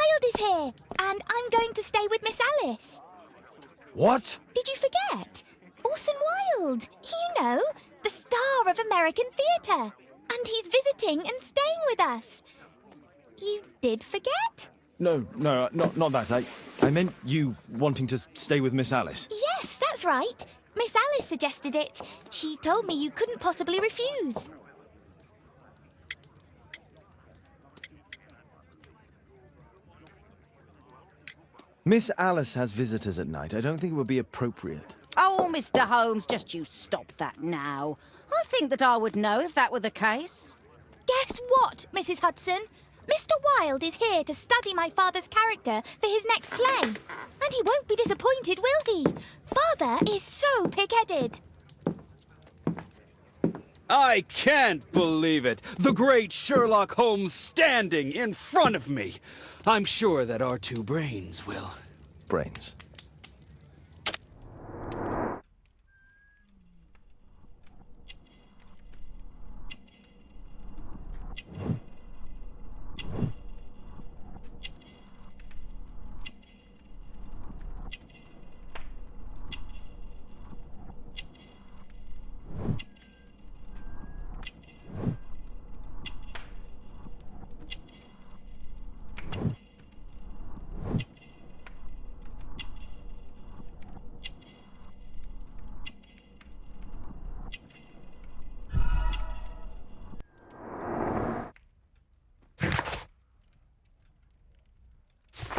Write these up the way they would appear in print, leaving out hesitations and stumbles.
Wilde is here, and I'm going to stay with Miss Alice. What? Did you forget? Orson Wilde, you know, the star of American theatre. And he's visiting and staying with us. You did forget? No, not that. I meant you wanting to stay with Miss Alice. Yes, that's right. Miss Alice suggested it. She told me you couldn't possibly refuse. Miss Alice has visitors at night. I don't think it would be appropriate. Oh, Mr. Holmes, just you stop that now. I think that I would know if that were the case. Guess what, Mrs. Hudson? Mr. Wilde is here to study my father's character for his next play. And he won't be disappointed, will he? Father is so pig-headed. I can't believe it! The great Sherlock Holmes standing in front of me! I'm sure that our two brains will... Brains.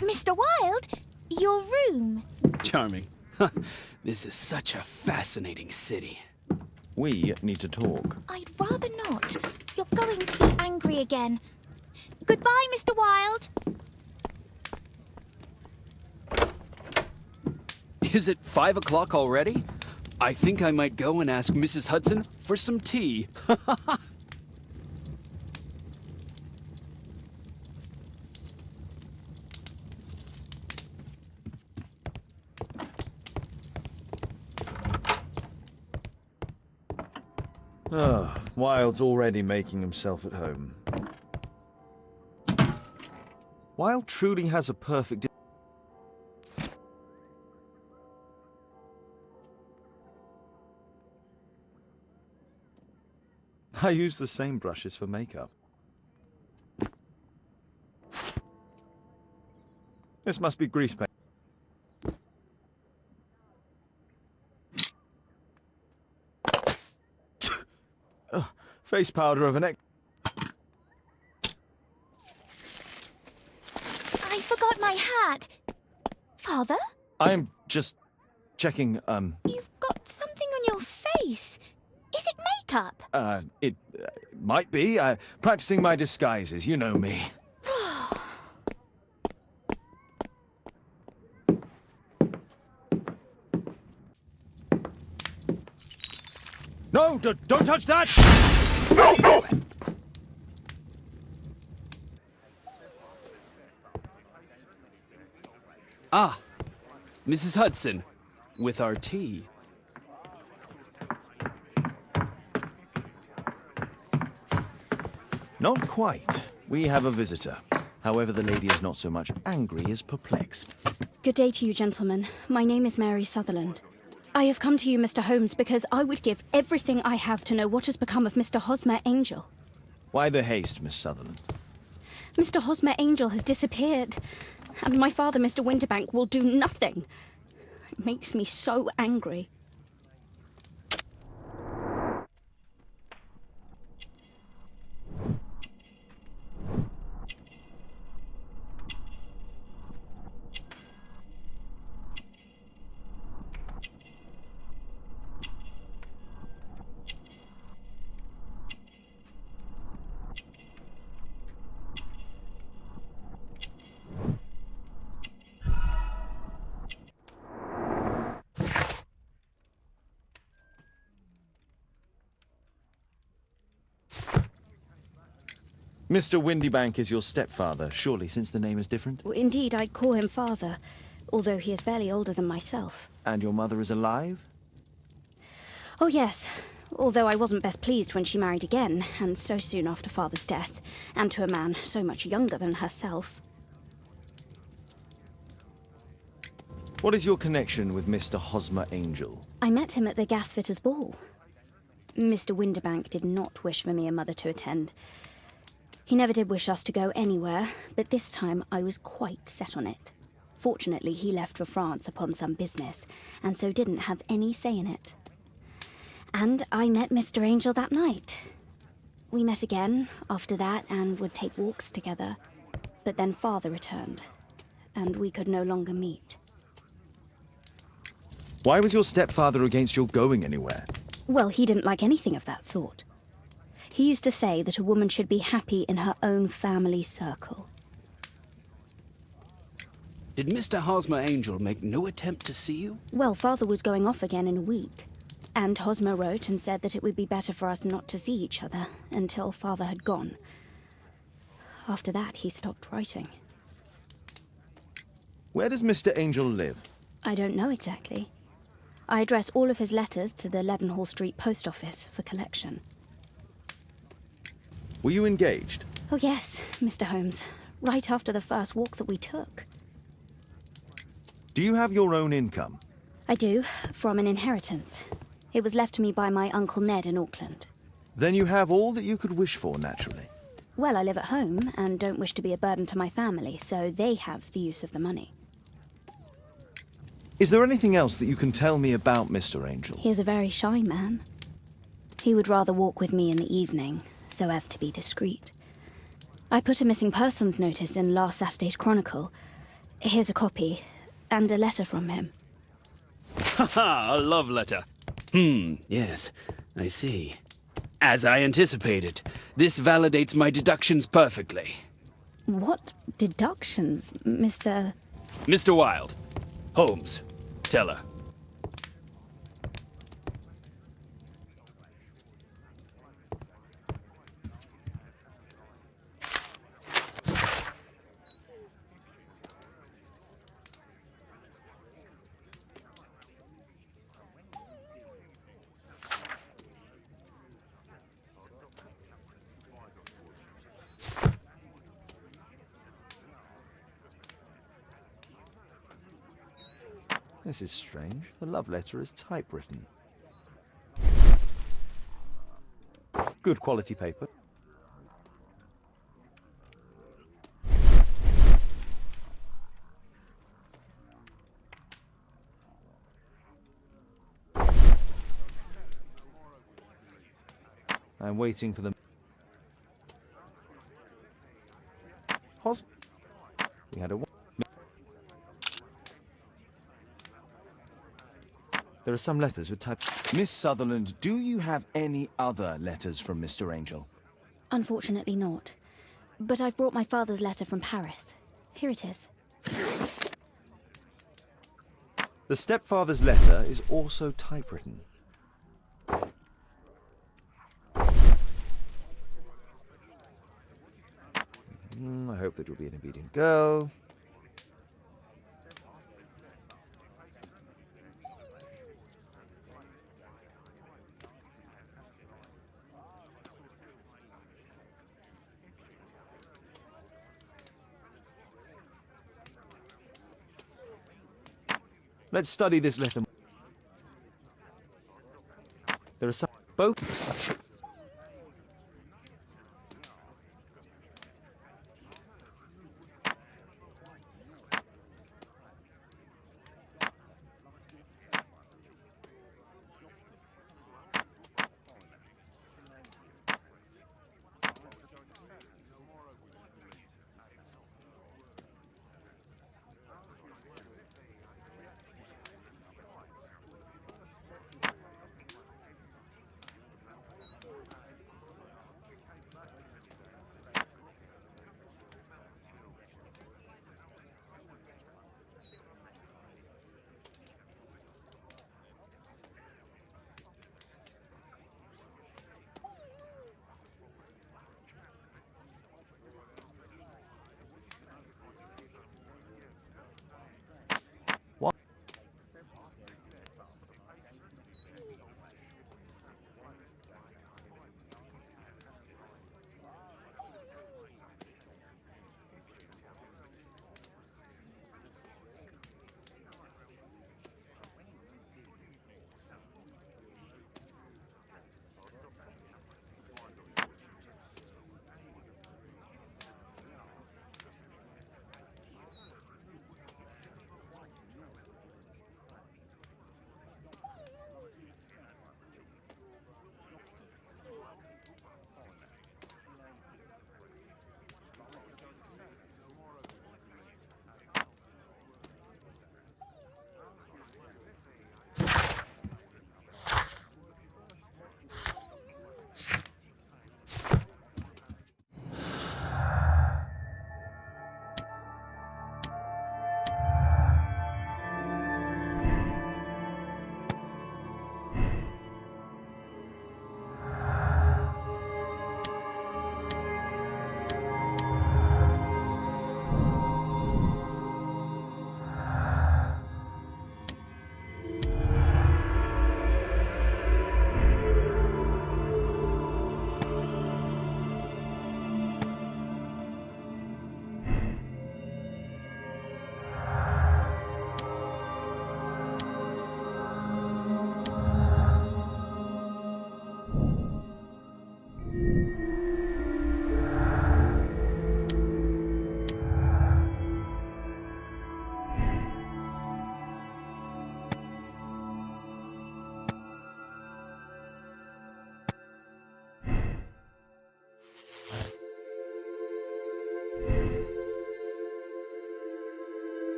Mr. Wilde, your room. Charming. This is such a fascinating city. We need to talk. I'd rather not. You're going to be angry again. Goodbye, Mr. Wilde. Is it 5 o'clock already? I think I might go and ask Mrs. Hudson for some tea. Oh, Wilde's already making himself at home. Wilde truly has a perfect... I use the same brushes for makeup. This must be grease paint. Face powder of an ex... I forgot my hat. Father? I'm just checking, You've got something on your face. Is it makeup? It might be. Practicing my disguises, you know me. No, don't touch that! No! Ah, Mrs. Hudson, with our tea. Not quite. We have a visitor. However, the lady is not so much angry as perplexed. Good day to you, gentlemen. My name is Mary Sutherland. I have come to you, Mr. Holmes, because I would give everything I have to know what has become of Mr. Hosmer Angel. Why the haste, Miss Sutherland? Mr. Hosmer Angel has disappeared, and my father, Mr. Winterbank, will do nothing. It makes me so angry. Mr. Windybank is your stepfather, surely, since the name is different? Well, indeed, I call him father, although he is barely older than myself. And your mother is alive? Oh, yes. Although I wasn't best pleased when she married again, and so soon after father's death, and to a man so much younger than herself. What is your connection with Mr. Hosmer Angel? I met him at the gasfitter's ball. Mr. Winterbank did not wish for me and Mother to attend. He never did wish us to go anywhere, but this time I was quite set on it. Fortunately, he left for France upon some business, and so didn't have any say in it. And I met Mr. Angel that night. We met again after that and would take walks together. But then Father returned, and we could no longer meet. Why was your stepfather against your going anywhere? Well, he didn't like anything of that sort. He used to say that a woman should be happy in her own family circle. Did Mr. Hosmer Angel make no attempt to see you? Well, Father was going off again in a week, and Hosmer wrote and said that it would be better for us not to see each other until Father had gone. After that, he stopped writing. Where does Mr. Angel live? I don't know exactly. I address all of his letters to the Leadenhall Street post office for collection. Were you engaged? Oh yes, Mr. Holmes. Right after the first walk that we took. Do you have your own income? I do, from an inheritance. It was left to me by my Uncle Ned in Auckland. Then you have all that you could wish for, naturally. Well, I live at home and don't wish to be a burden to my family, so they have the use of the money. Is there anything else that you can tell me about Mr. Angel? He is a very shy man. He would rather walk with me in the evening, so as to be discreet. I put a missing persons notice in last Saturday's Chronicle. Here's a copy, and a letter from him. Haha, a love letter. Yes, I see. As I anticipated, this validates my deductions perfectly. What deductions, Mr. Mr. Wilde. Holmes, tell her. This is strange. The love letter is typewritten. Good quality paper. I'm waiting for them. We had a... There are some letters with type... Miss Sutherland, do you have any other letters from Mr. Angel? Unfortunately not. But I've brought my father's letter from Paris. Here it is. The stepfather's letter is also typewritten. I hope that you'll be an obedient girl. Let's study this letter. There are some... both...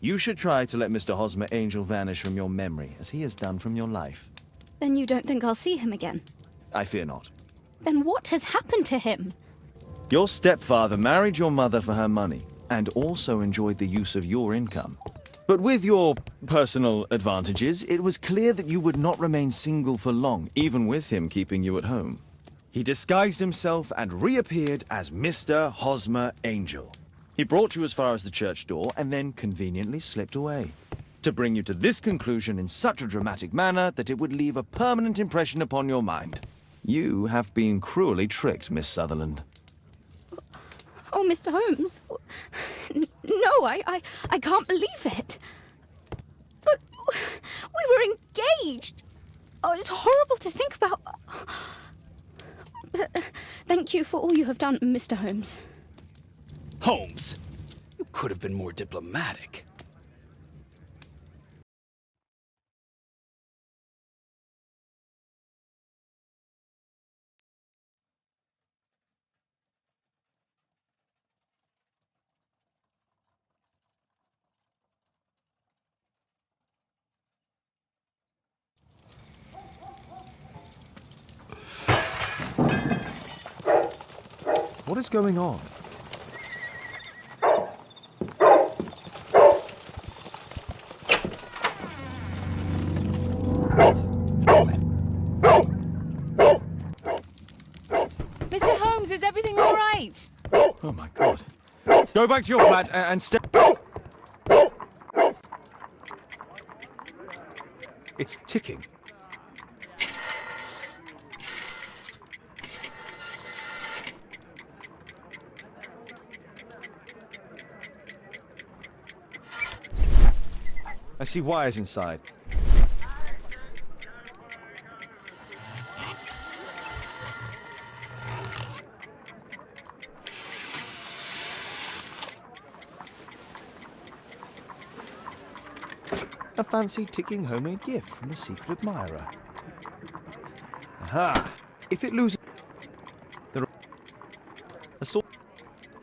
You should try to let Mr. Hosmer Angel vanish from your memory, as he has done from your life. Then you don't think I'll see him again? I fear not. Then what has happened to him? Your stepfather married your mother for her money, and also enjoyed the use of your income. But with your personal advantages, it was clear that you would not remain single for long, even with him keeping you at home. He disguised himself and reappeared as Mr. Hosmer Angel. He brought you as far as the church door and then conveniently slipped away. To bring you to this conclusion in such a dramatic manner that it would leave a permanent impression upon your mind. You have been cruelly tricked, Miss Sutherland. Oh, Mr. Holmes. No, I can't believe it. But we were engaged. Oh, it's horrible to think about. But thank you for all you have done, Mr. Holmes. Holmes, you could have been more diplomatic. What is going on? Mr. Holmes, is everything all right? Oh my god. Go back to your flat and stay. It's ticking. I see wires inside. A fancy ticking homemade gift from a secret admirer. Aha! If it loses... There are... A sort...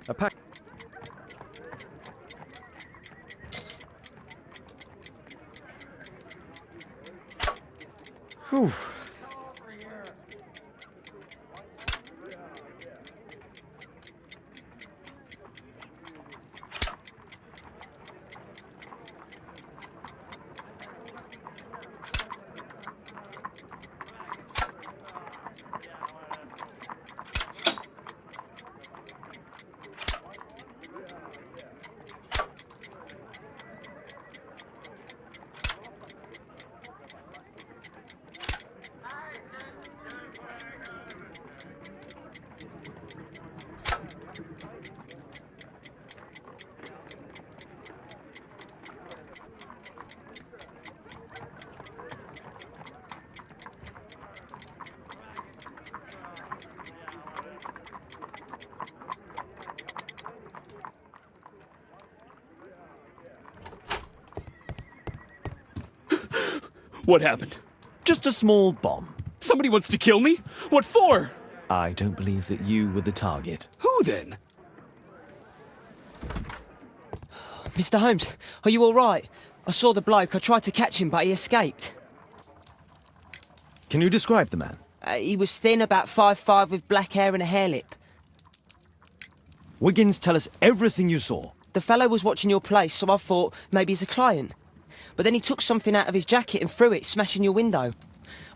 A pack... Whew. What happened? Just a small bomb. Somebody wants to kill me? What for? I don't believe that you were the target. Who then? Mr. Holmes, are you all right? I saw the bloke. I tried to catch him, but he escaped. Can you describe the man? He was thin, about 5'5", with black hair and a hair lip. Wiggins, tell us everything you saw. The fellow was watching your place, so I thought maybe he's a client. But then he took something out of his jacket and threw it, smashing your window.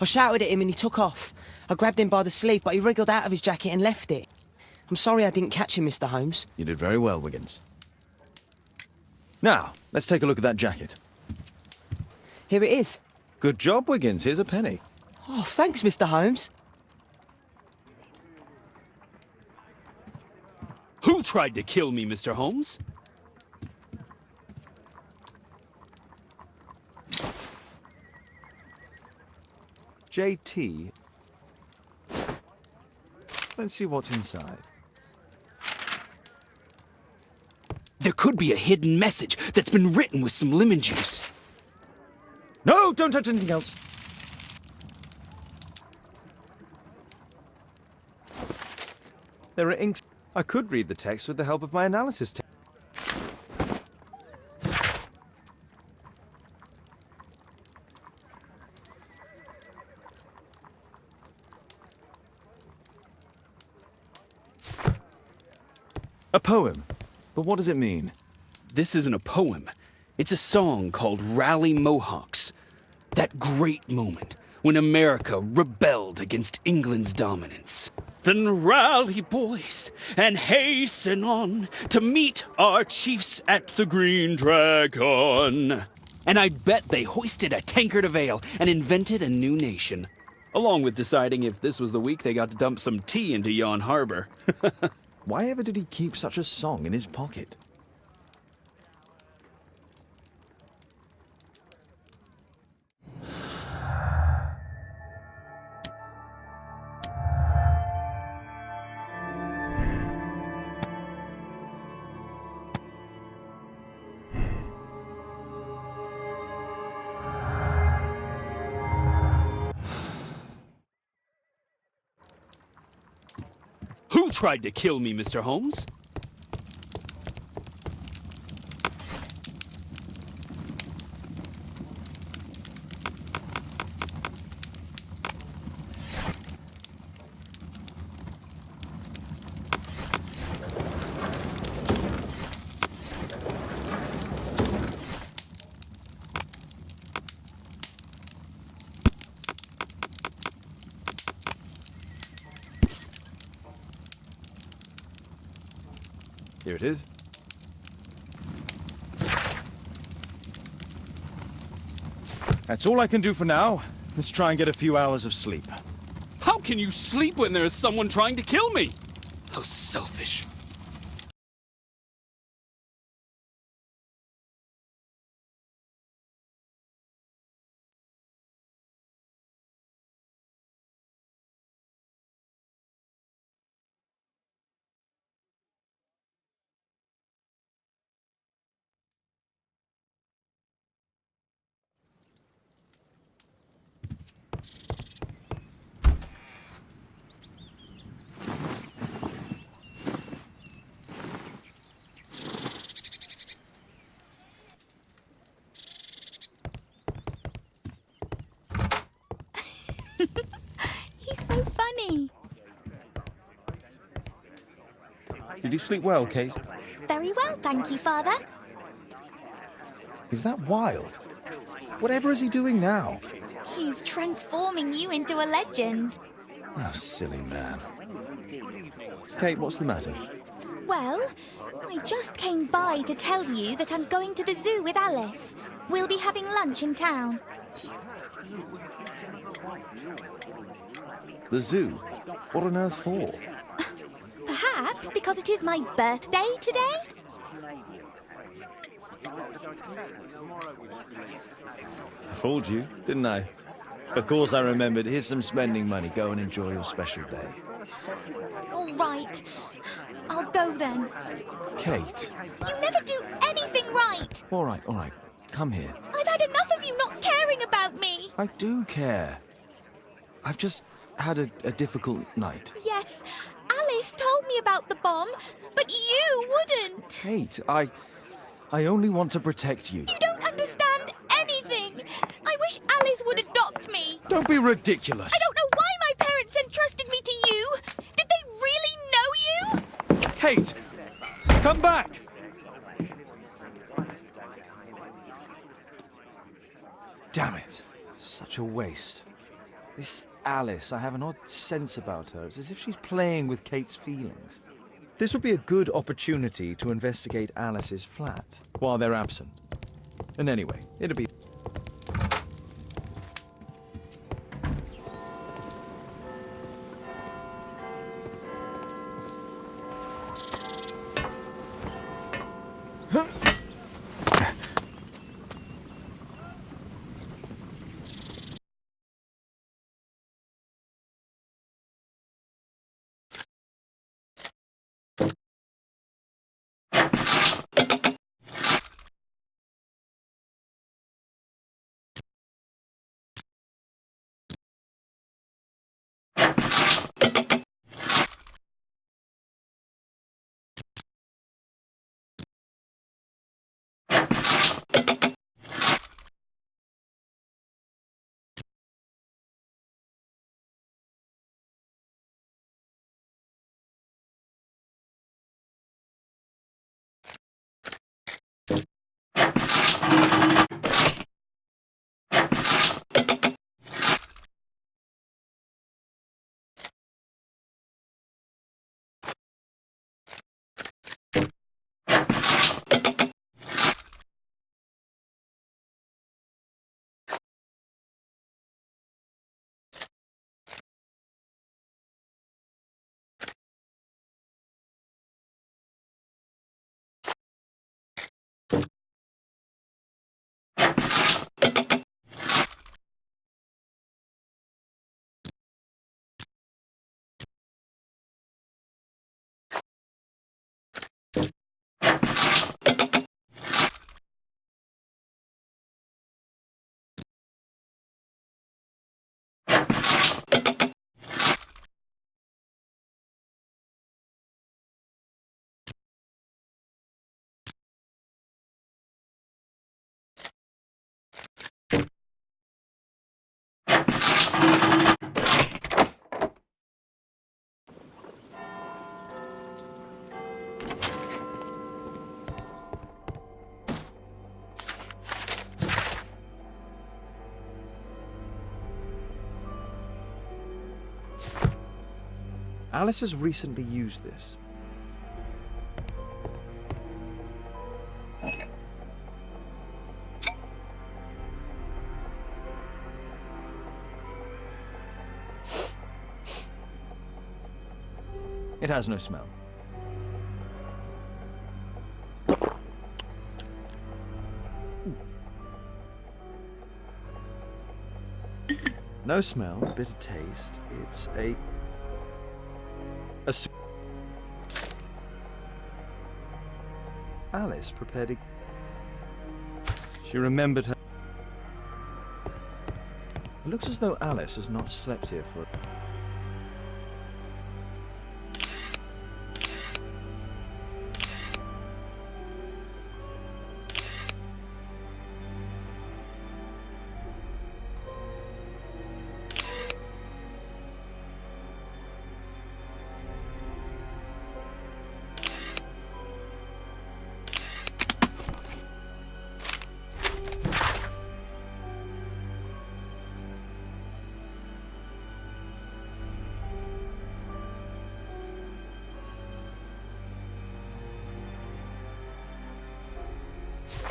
I shouted at him and he took off. I grabbed him by the sleeve, but he wriggled out of his jacket and left it. I'm sorry I didn't catch him, Mr. Holmes. You did very well, Wiggins. Now, let's take a look at that jacket. Here it is. Good job, Wiggins. Here's a penny. Oh, thanks, Mr. Holmes. Who tried to kill me, Mr. Holmes? JT. Let's see what's inside. There could be a hidden message that's been written with some lemon juice. No, don't touch anything else. There are inks. I could read the text with the help of my analysis text. A poem? But what does it mean? This isn't a poem. It's a song called Rally Mohawks. That great moment when America rebelled against England's dominance. Then rally, boys, and hasten on to meet our chiefs at the Green Dragon. And I bet they hoisted a tankard of ale and invented a new nation. Along with deciding if this was the week they got to dump some tea into Yon Harbor. Why ever did he keep such a song in his pocket? Who tried to kill me, Mr. Holmes? Here it is. That's all I can do for now. Let's try and get a few hours of sleep. How can you sleep when there is someone trying to kill me? How selfish. He's so funny. Did you sleep well, Kate? Very well, thank you, Father. Is that Wild? Whatever is he doing now? He's transforming you into a legend. Oh, silly man. Kate, what's the matter? Well, I just came by to tell you that I'm going to the zoo with Alice. We'll be having lunch in town. The zoo? What on earth for? Perhaps because it is my birthday today? I fooled you, didn't I? Of course I remembered. Here's some spending money. Go and enjoy your special day. All right. I'll go then. Kate. You never do anything right. All right. Come here. I've had enough of you not caring about me. I do care. I've just had a difficult night. Yes, Alice told me about the bomb, but you wouldn't. Kate, I only want to protect you. You don't understand anything. I wish Alice would adopt me. Don't be ridiculous. I don't know why my parents entrusted me to you. Did they really know you? Kate! Come back! Damn it. Such a waste. This Alice, I have an odd sense about her. It's as if she's playing with Kate's feelings. This would be a good opportunity to investigate Alice's flat while they're absent. And anyway, it'd be... Alice has recently used this. It has no smell. No smell, bitter taste. It's a Alice prepared a... She remembered her... It looks as though Alice has not slept here for...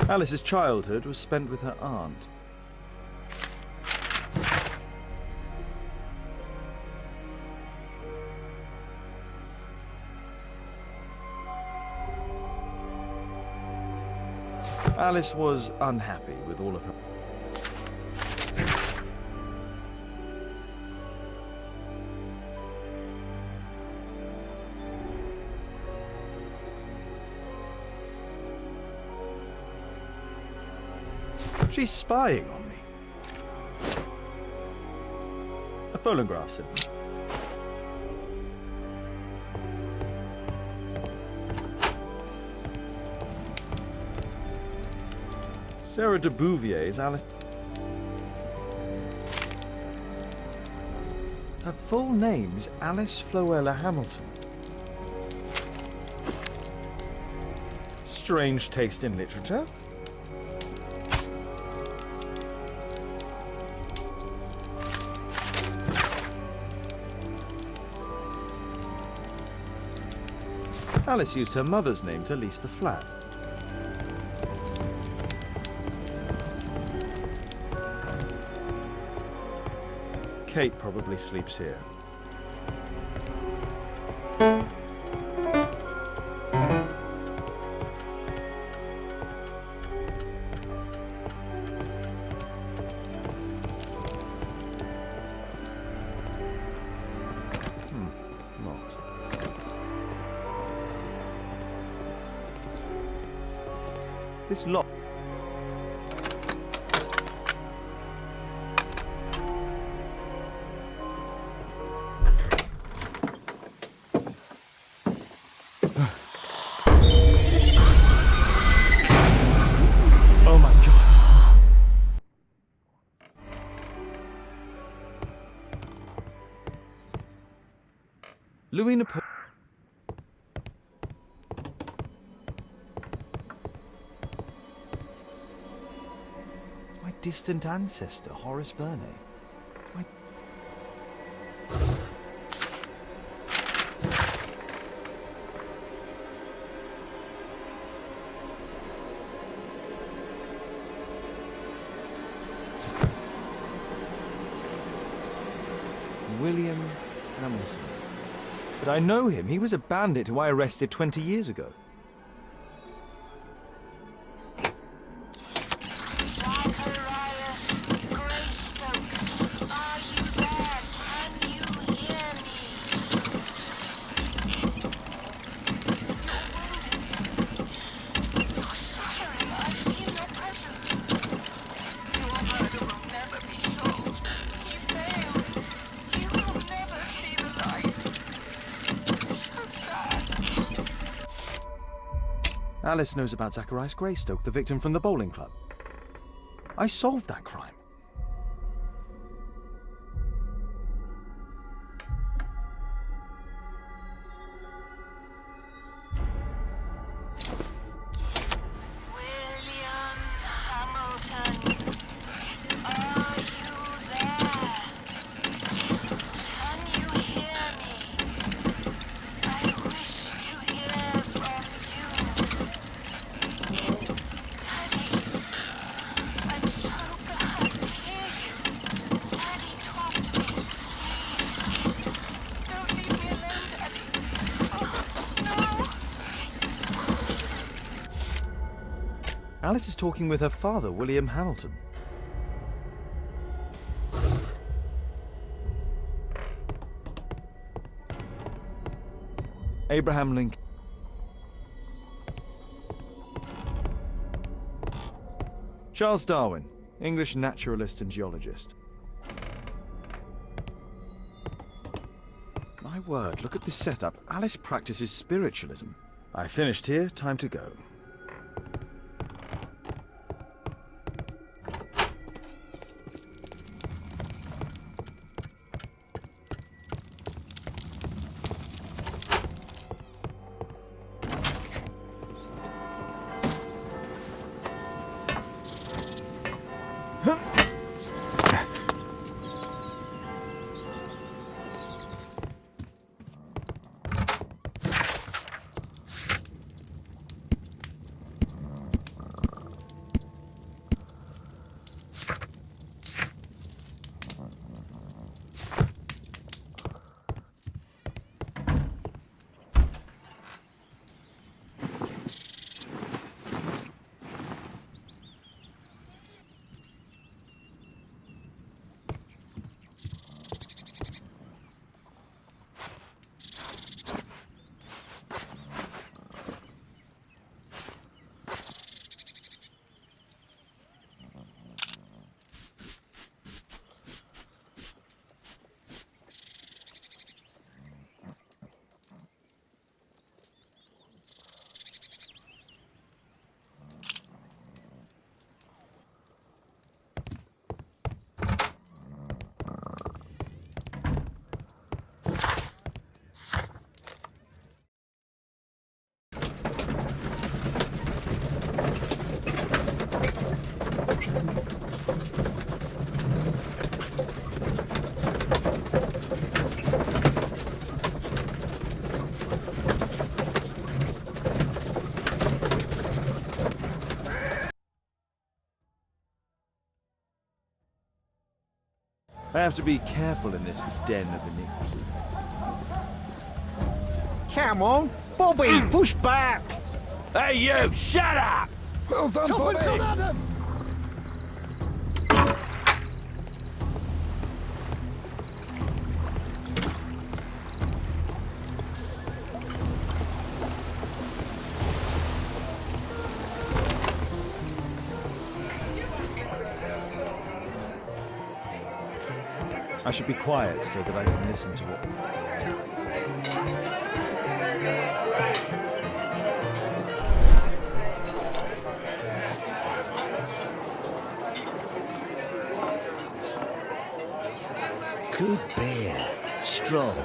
Alice's childhood was spent with her aunt. Alice was unhappy with all of her... She's spying on me. A phonograph signal. Sarah de Bouvier's Alice. Her full name is Alice Floella Hamilton. Strange taste in literature. Alice used her mother's name to lease the flat. Kate probably sleeps here. Locked. This lock. Oh my God. Louis Napoleon. Distant ancestor, Horace Verne. It's my... William Hamilton. But I know him. He was a bandit who I arrested 20 years ago. Alice knows about Zacharias Greystoke, the victim from the bowling club. I solved that crime. William Hamilton, are you there? Can you hear me? Alice is talking with her father, William Hamilton. Abraham Lincoln. Charles Darwin, English naturalist and geologist. My word, look at this setup. Alice practices spiritualism. I finished here, time to go. I have to be careful in this den of iniquity. Come on, Bobby, push back! Hey, you! Shut up! Well done, Bobby! I should be quiet so that I can listen to what... Good beer. Strong.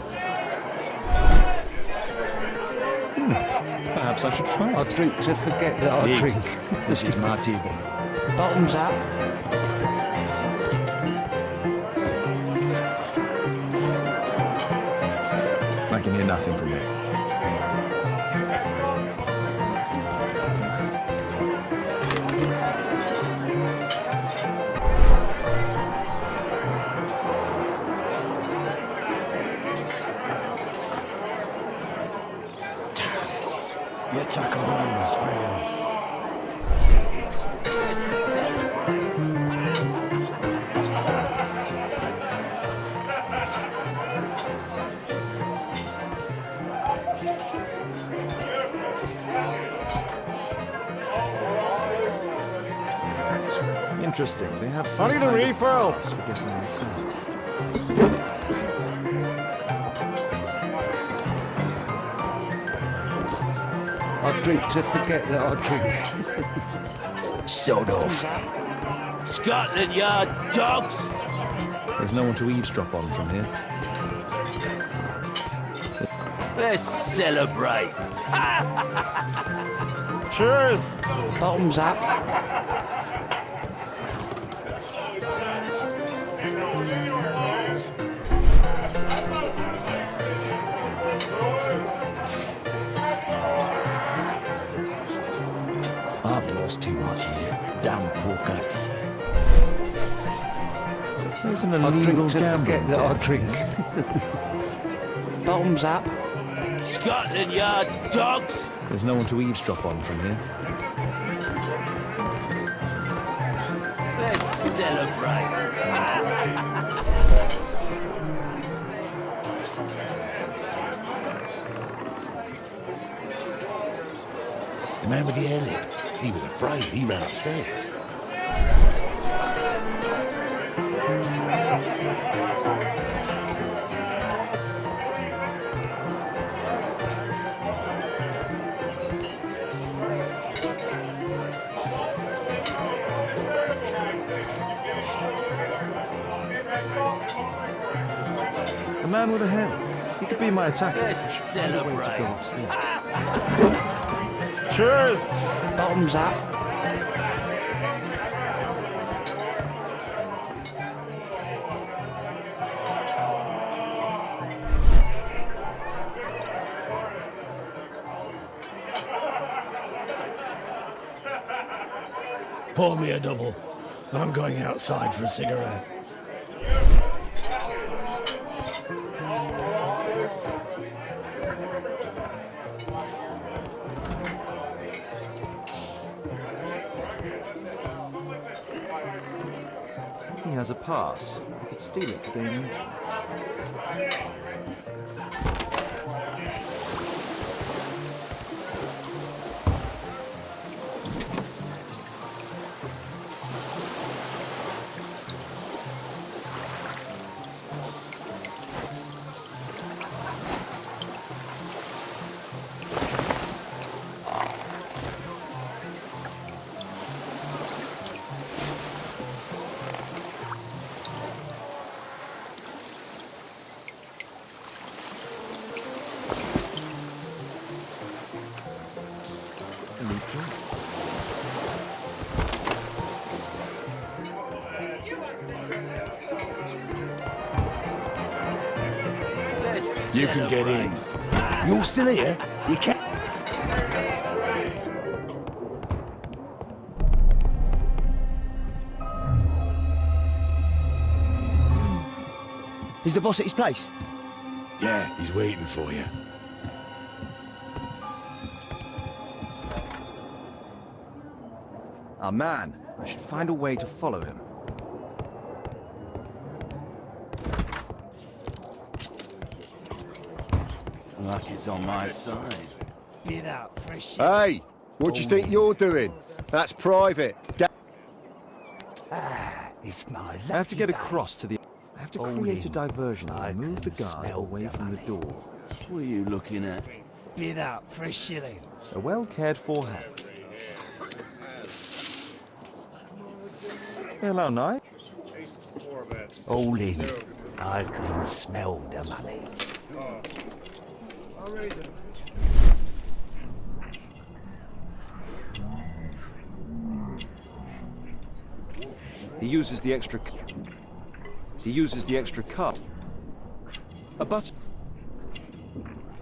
Perhaps I should try. I drink to forget that I drink. This is my table. Bottoms up. I can hear nothing from you. Your tackle has failed. Interesting. They have some I need a kind of refill. pass for getting inside. I drink to forget that I drink. Sod off. Scotland Yard dogs! There's no one to eavesdrop on from here. Let's celebrate. Cheers! Bottoms up. I've lost too much here. Damn poker. There's an I illegal drink to gambling forget that I den. drink. Bottoms up. Scotland Yard dogs! There's no one to eavesdrop on from here. celebrate. The man with the air lip. He was afraid. He ran upstairs. The man with a head. He could be my attacker. Let's Find a way to go celebrate. upstairs. Cheers! Bottoms up. Pour me a double. I'm going outside for a cigarette. He has a pass. I could steal it to gain entry. You can get in. You're still here? You can. Is the boss at his place? Yeah, he's waiting for you. Ah, man. I should find a way to follow him. Luck is on my side. Get out, fresh. Hey, what do you think you're doing? That's private. It's my lucky I have to get day. across to the... I have to create a diversion and move the guard smell away the from the money. door. What are you looking at? Get out, fresh shilling. A well-cared-for hat. Hello, Knight. All in. I can smell the money. He uses the extra... He uses the extra cup. A button.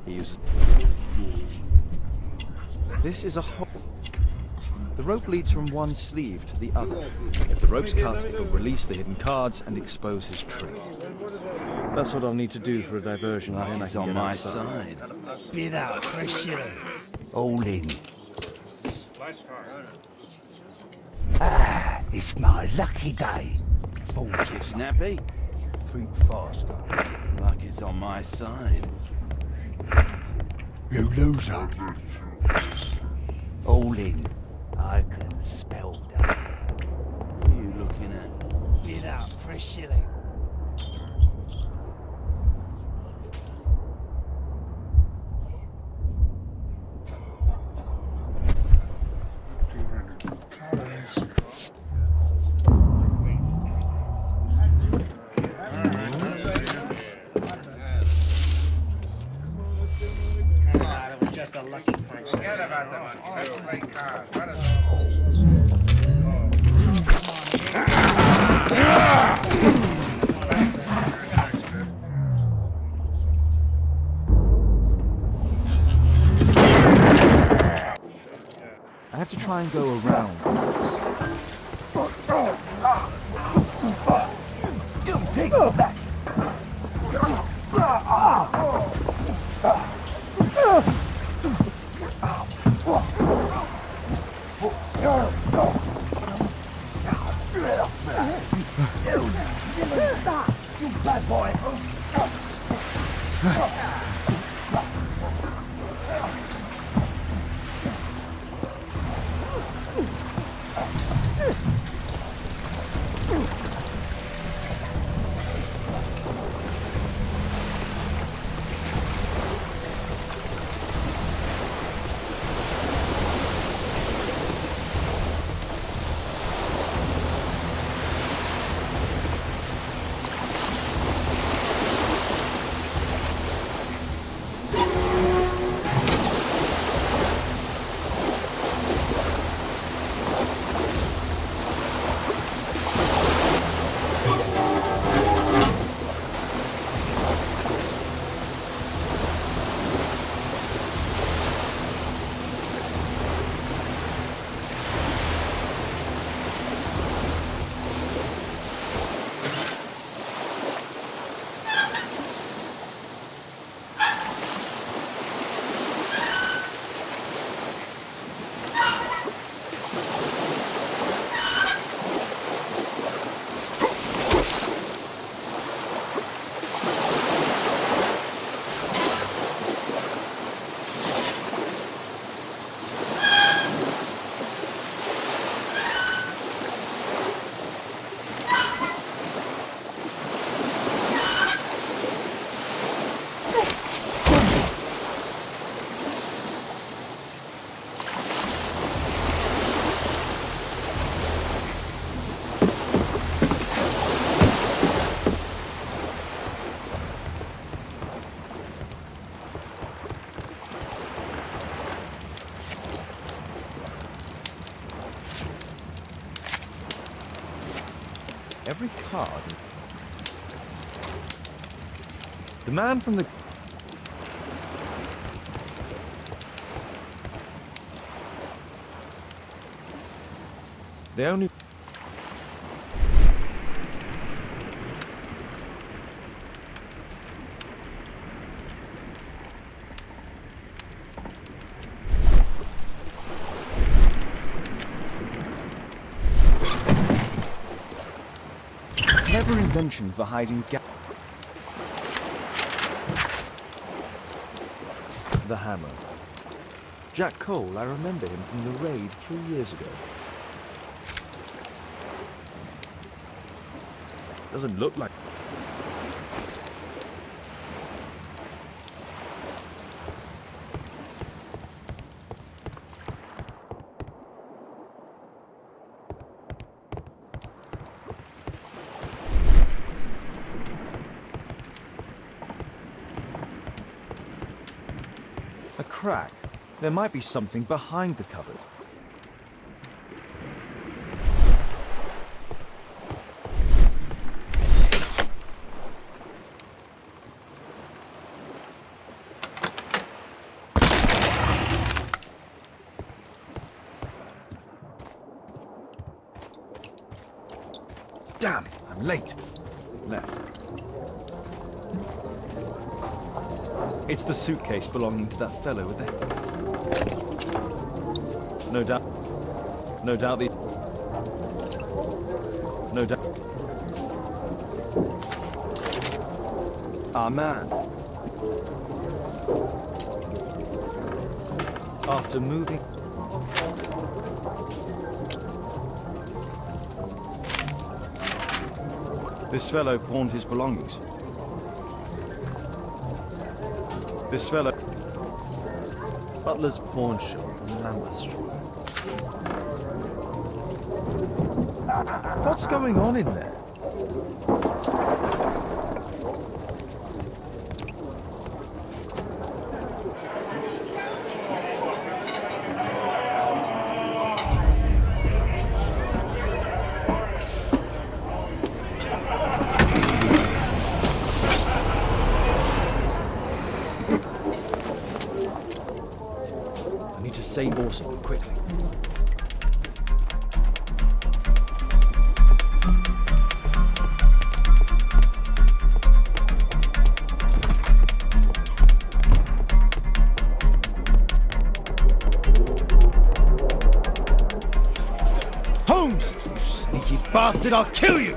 He uses... This is a hole. The rope leads from one sleeve to the other. If the rope's cut, it will release the hidden cards and expose his trick. That's what I'll need to do for a diversion. Then I Luck is can on get my outside. side. Get out, fresh shilling. All in. It's my lucky day. Forge it, snappy. Think faster. Luck is on my side. You loser. All in. I can smell the money. What are you looking at? Get out, fresh shilling. I have to try and go around. Take that. boy. Every card. The man from the... They only... Clever invention for hiding the hammer. Jack Cole, I remember him from the raid 3 years ago. Doesn't look like... A crack. There might be something behind the cupboard. Damn, I'm late. Left. It's the suitcase belonging to that fellow with the... No doubt the... No doubt... Our man. After moving... This fellow pawned his belongings. This fellow... Butler's pawn shop in Lambeth Street. What's going on in there? Save Orson quickly. Holmes! You sneaky bastard, I'll kill you!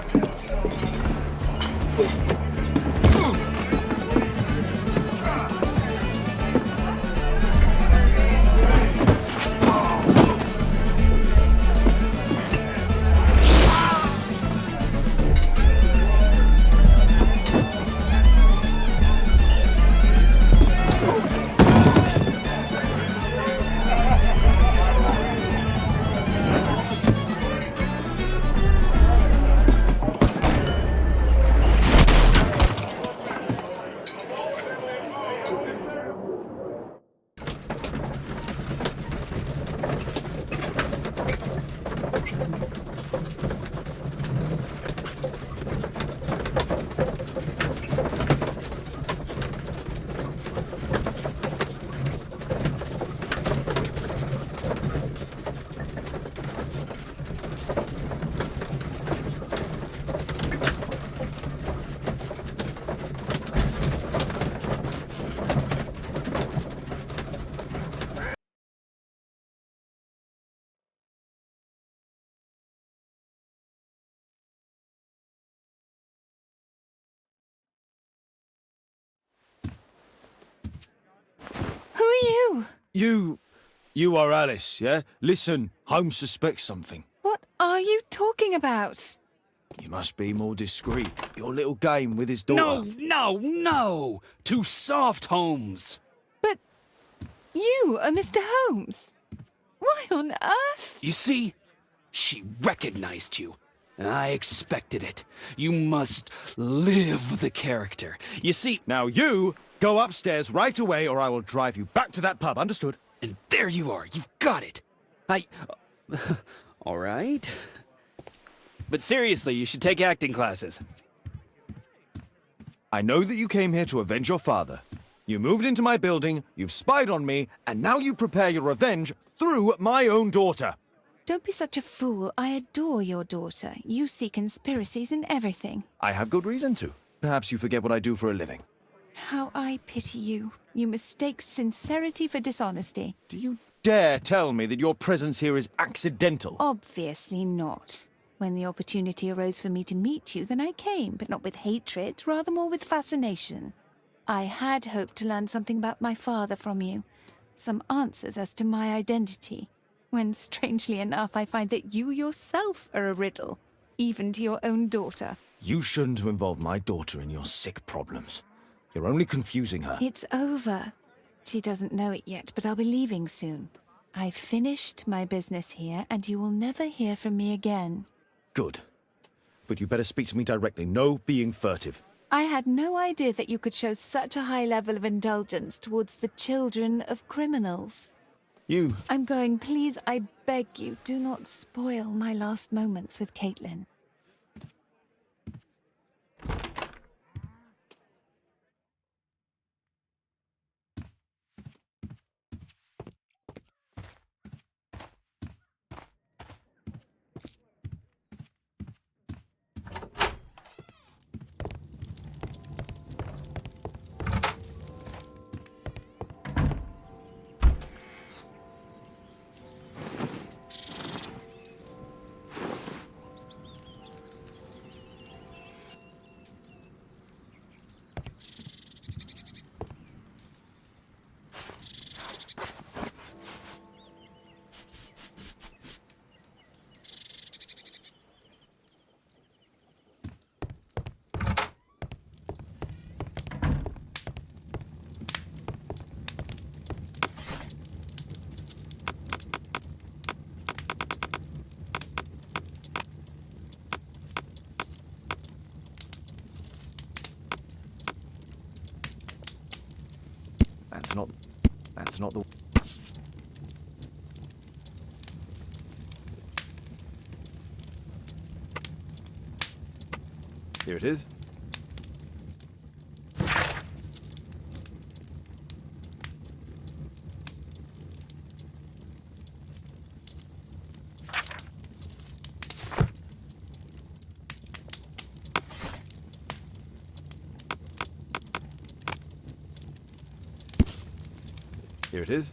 you? You are Alice, yeah? Listen, Holmes suspects something. What are you talking about? You must be more discreet. Your little game with his No, daughter. no! Too soft, Holmes. But you are Mr. Holmes. Why on earth? You see, she recognized you. And I expected it. You must live the character. You see... Now you go upstairs right away or I will drive you back to that pub, understood? And there you are. You've got it. All right. But seriously, you should take acting classes. I know that you came here to avenge your father. You moved into my building, you've spied on me, and now you prepare your revenge through my own daughter. Don't be such a fool. I adore your daughter. You see conspiracies in everything. I have good reason to. Perhaps you forget what I do for a living. How I pity you. You mistake sincerity for dishonesty. Do you dare tell me that your presence here is accidental? Obviously not. When the opportunity arose for me to meet you, then I came, but not with hatred, rather more with fascination. I had hoped to learn something about my father from you, some answers as to my identity, when, strangely enough, I find that you yourself are a riddle, even to your own daughter. You shouldn't have involved my daughter in your sick problems. You're only confusing her. It's over. She doesn't know it yet, but I'll be leaving soon. I've finished my business here, and you will never hear from me again. Good. But you better speak to me directly. No being furtive. I had no idea that you could show such a high level of indulgence towards the children of criminals. You... I'm going. Please, I beg you, do not spoil my last moments with Caitlin. That's not the... Here it is. Here it is.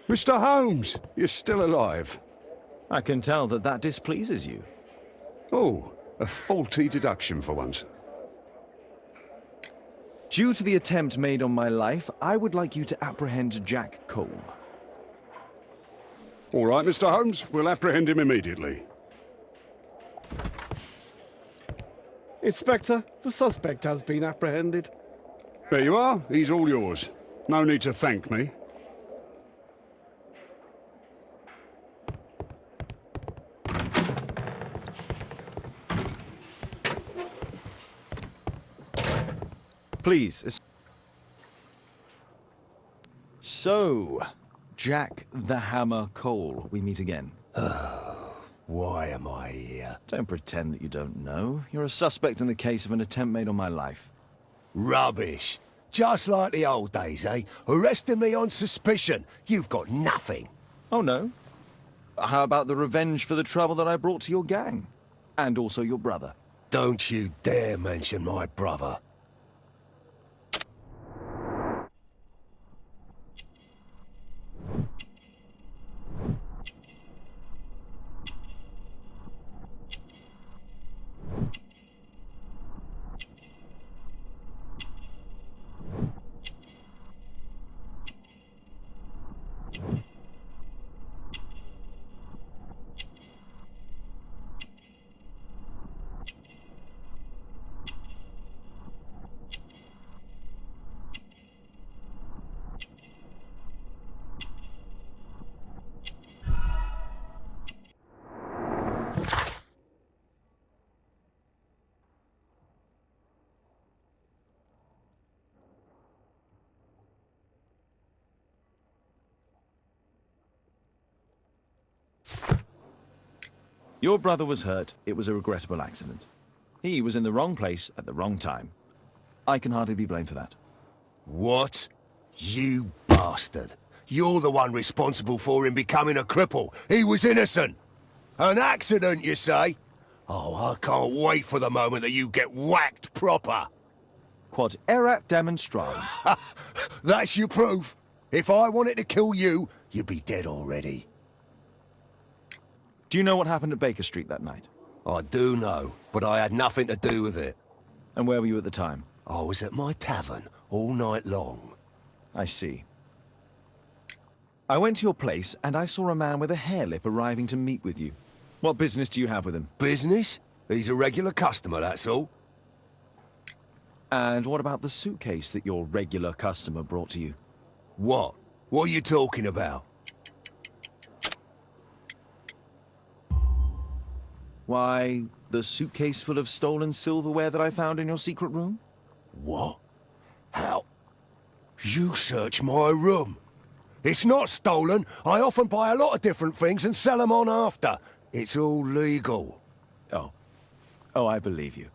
Mr. Holmes, you're still alive. I can tell that that displeases you. Oh, a faulty deduction for once. Due to the attempt made on my life, I would like you to apprehend Jack Cole. All right, Mr. Holmes, we'll apprehend him immediately. Inspector, the suspect has been apprehended. There you are. He's all yours. No need to thank me. Please. So, Jack the Hammer Cole, we meet again. Why am I here? Don't pretend that you don't know. You're a suspect in the case of an attempt made on my life. Rubbish. Just like the old days, eh? Arresting me on suspicion. You've got nothing. Oh, no? How about the revenge for the trouble that I brought to your gang? And also your brother. Don't you dare mention my brother. Your brother was hurt. It was a regrettable accident. He was in the wrong place at the wrong time. I can hardly be blamed for that. What? You bastard. You're the one responsible for him becoming a cripple. He was innocent. An accident, you say? Oh, I can't wait for the moment that you get whacked proper. Quod erat demonstrandum. That's your proof. If I wanted to kill you, you'd be dead already. Do you know what happened at Baker Street that night? I do know, but I had nothing to do with it. And where were you at the time? I was at my tavern all night long. I see. I went to your place and I saw a man with a hair lip arriving to meet with you. What business do you have with him? Business? He's a regular customer, that's all. And what about the suitcase that your regular customer brought to you? What? What are you talking about? Why, the suitcase full of stolen silverware that I found in your secret room? What? How? You searched my room. It's not stolen. I often buy a lot of different things and sell them on after. It's all legal. Oh. Oh, I believe you.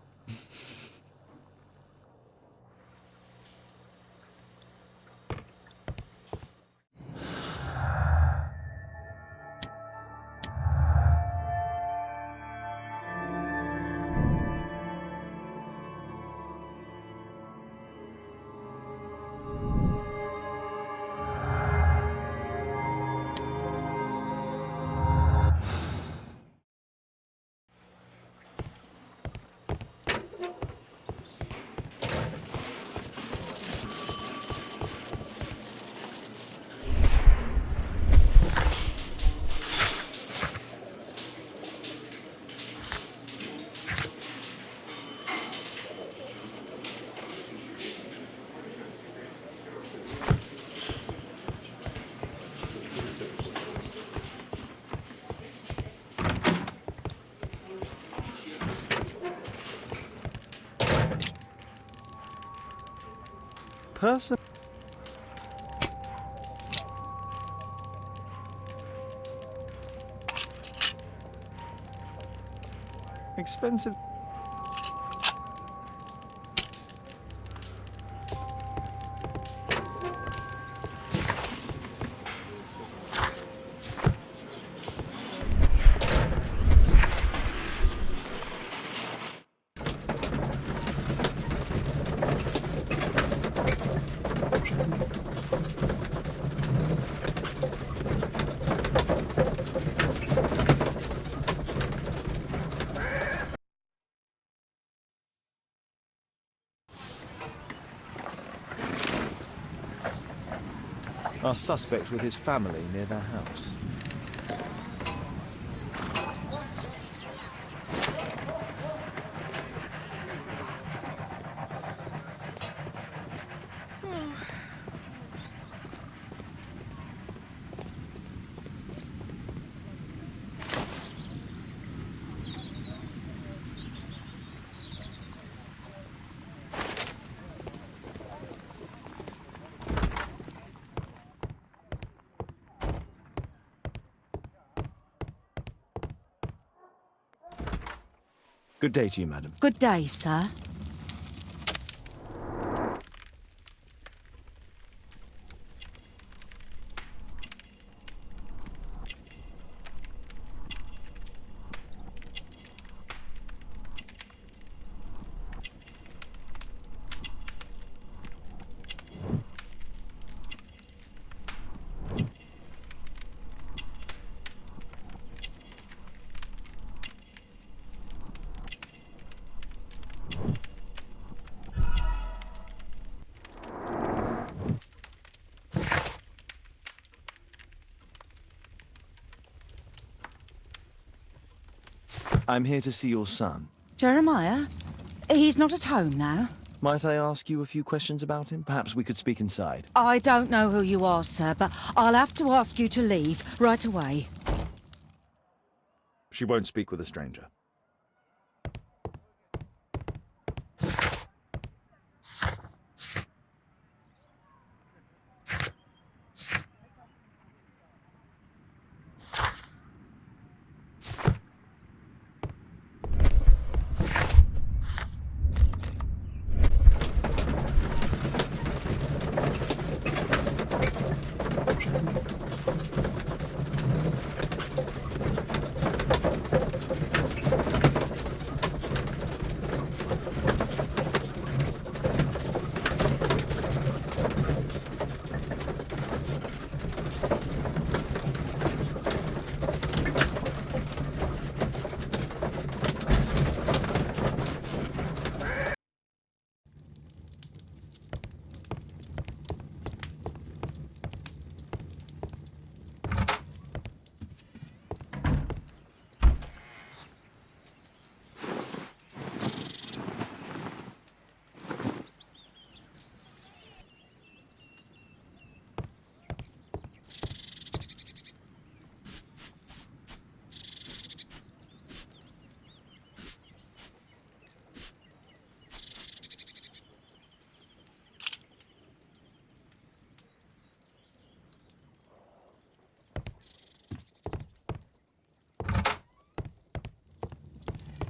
Person. Expensive. Our suspect with his family near their house. Good day to you, madam. Good day, sir. I'm here to see your son. Jeremiah? He's not at home now. Might I ask you a few questions about him? Perhaps we could speak inside. I don't know who you are, sir, but I'll have to ask you to leave right away. She won't speak with a stranger.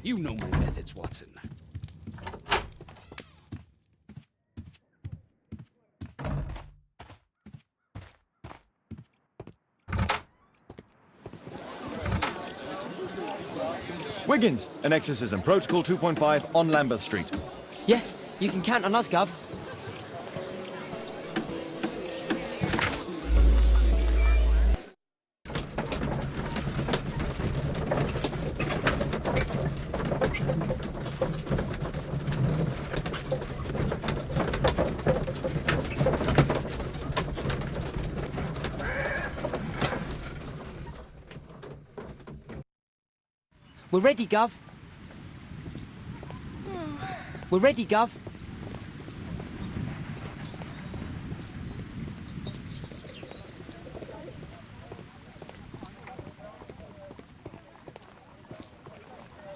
You know my methods, Watson. Wiggins, an exorcism. Protocol 2.5 on Lambeth Street. Yeah, you can count on us, Gov. We're ready, Gov. We're ready, Gov.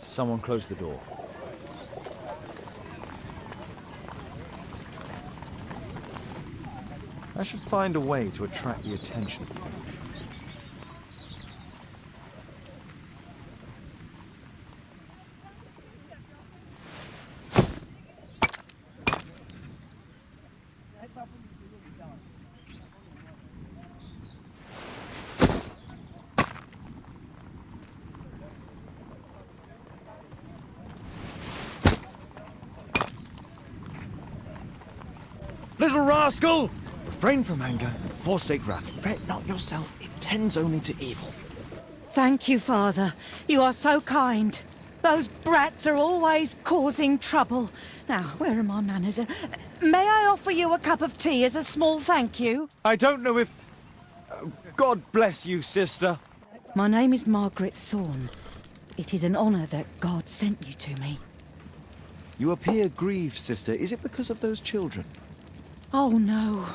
Someone close the door. I should find a way to attract the attention. Little rascal! Refrain from anger and forsake wrath. Fret not yourself, it tends only to evil. Thank you, Father. You are so kind. Those brats are always causing trouble. Now, where are my manners? May I offer you a cup of tea as a small thank you? I don't know if God bless you, sister. My name is Margaret Thorne. It is an honour that God sent you to me. You appear grieved, sister. Is it because of those children? Oh, no.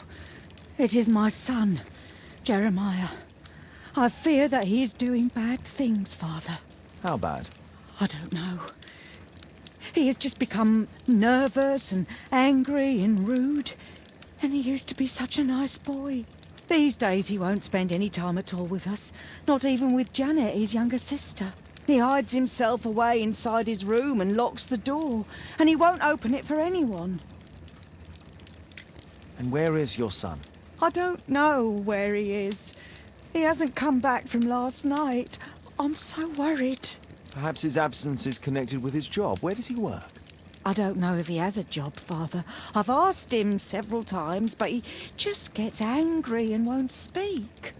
It is my son, Jeremiah. I fear that he is doing bad things, Father. How bad? I don't know. He has just become nervous and angry and rude. And he used to be such a nice boy. These days he won't spend any time at all with us, not even with Janet, his younger sister. He hides himself away inside his room and locks the door, and he won't open it for anyone. And where is your son? I don't know where he is. He hasn't come back from last night. I'm so worried. Perhaps his absence is connected with his job. Where does he work? I don't know if he has a job, Father. I've asked him several times, but he just gets angry and won't speak.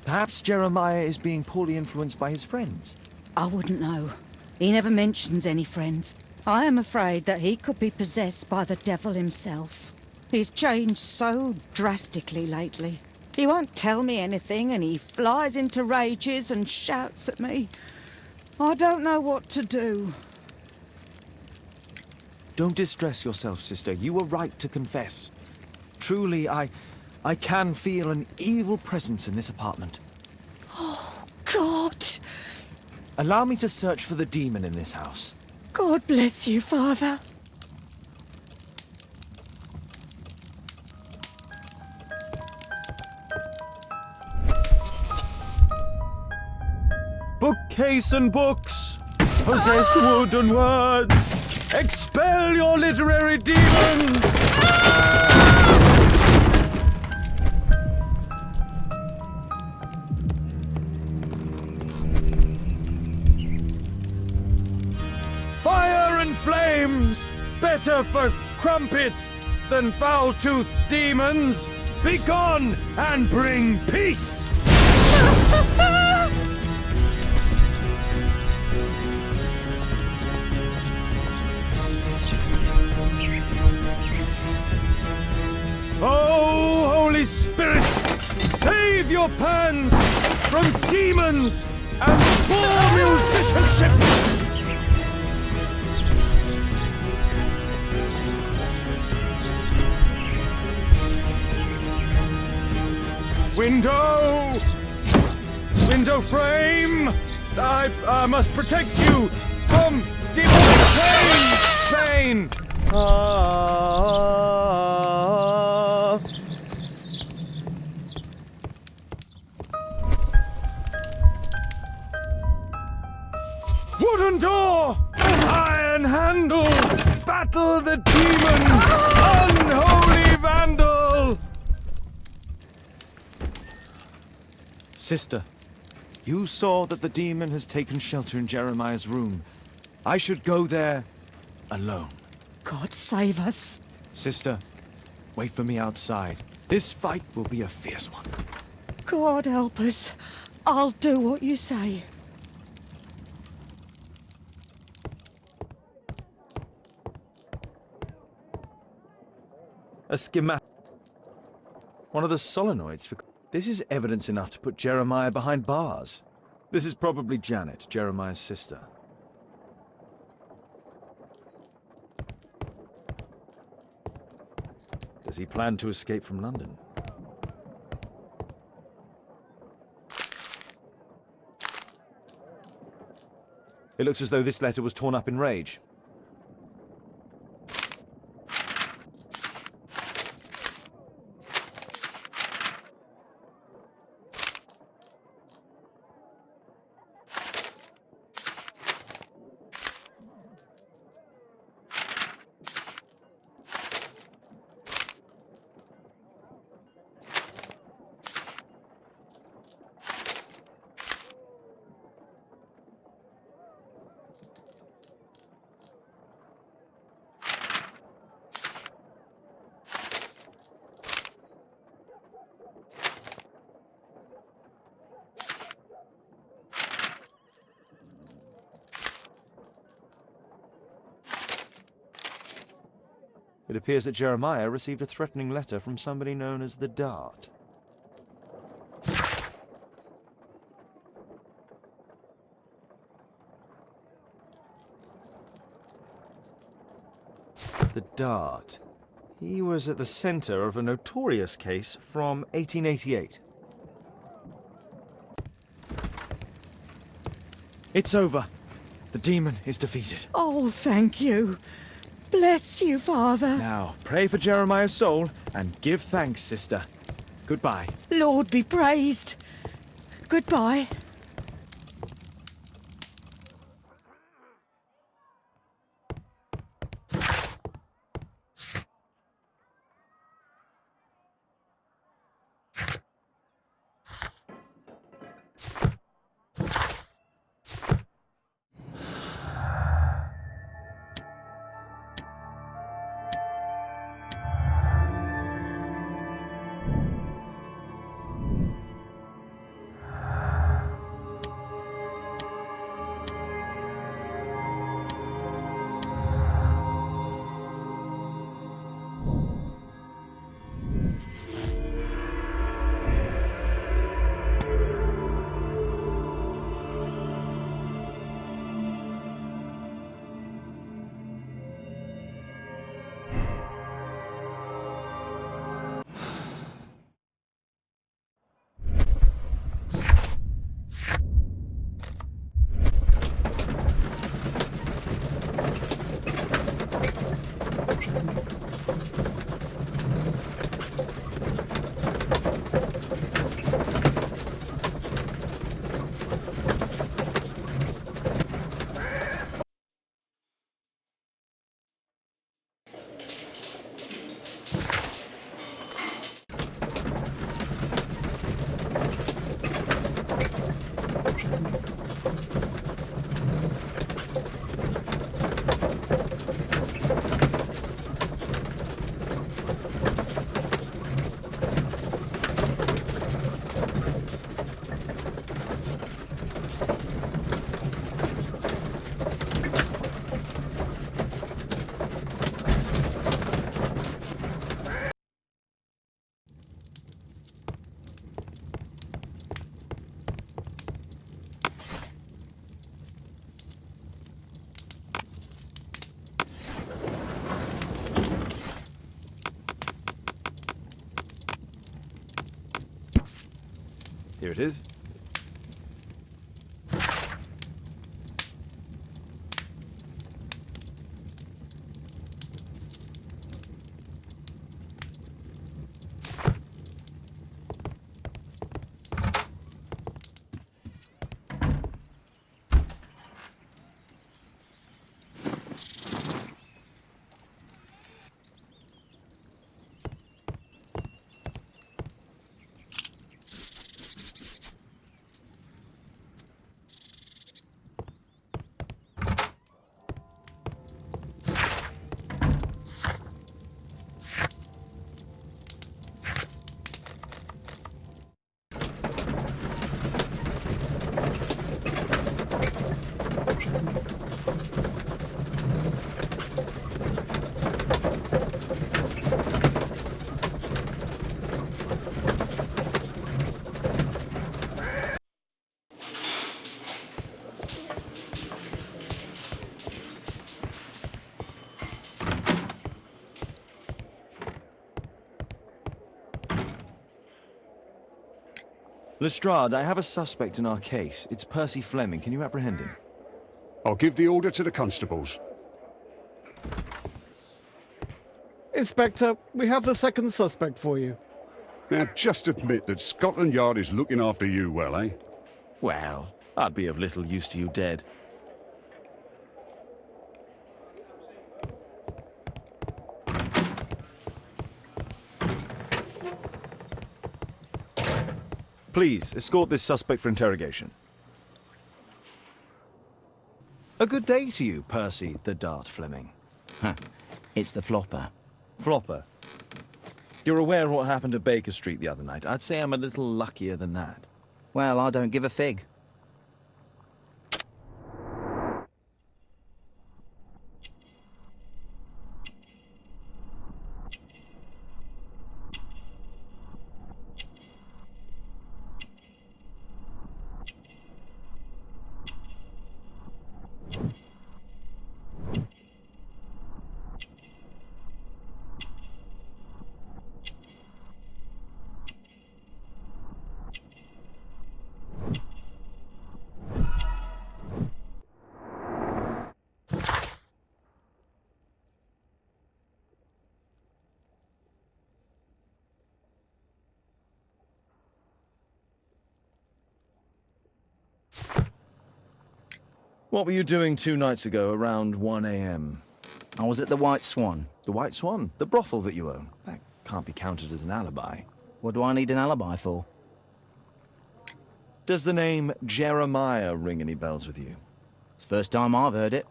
Perhaps Jeremiah is being poorly influenced by his friends. I wouldn't know. He never mentions any friends. I am afraid that he could be possessed by the devil himself. He's changed so drastically lately. He won't tell me anything, and he flies into rages and shouts at me. I don't know what to do. Don't distress yourself, sister. You were right to confess. Truly, I can feel an evil presence in this apartment. Oh, God! Allow me to search for the demon in this house. God bless you, Father. Bookcase and books, possessed wood and words, expel your literary demons! Fire and flames, better for crumpets than foul-toothed demons. Begone and bring peace! Oh, Holy Spirit, save your pans from demons and poor musicianship! Window frame! I must protect you from demonic pain! Wooden door! Iron handle! Battle the demon! Unholy vandal! Sister, you saw that the demon has taken shelter in Jeremiah's room. I should go there alone. God save us. Sister, wait for me outside. This fight will be a fierce one. God help us. I'll do what you say. A schematic. One of the solenoids for... This is evidence enough to put Jeremiah behind bars. This is probably Janet, Jeremiah's sister. Does he plan to escape from London? It looks as though this letter was torn up in rage. It appears that Jeremiah received a threatening letter from somebody known as the Dart. The Dart. He was at the center of a notorious case from 1888. It's over. The demon is defeated. Oh, thank you. Bless you, Father. Now, pray for Jeremiah's soul and give thanks, sister. Goodbye. Lord be praised. Goodbye. Here it is. Lestrade, I have a suspect in our case. It's Percy Fleming. Can you apprehend him? I'll give the order to the constables. Inspector, we have the second suspect for you. Now, just admit that Scotland Yard is looking after you well, eh? Well, I'd be of little use to you dead. Please, escort this suspect for interrogation. A good day to you, Percy the Dart Fleming. Huh. It's the flopper. Flopper. You're aware of what happened at Baker Street the other night. I'd say I'm a little luckier than that. Well, I don't give a fig. What were you doing 2 nights ago around 1 a.m.? I was at the White Swan. The White Swan? The brothel that you own? That can't be counted as an alibi. What do I need an alibi for? Does the name Jeremiah ring any bells with you? It's the first time I've heard it.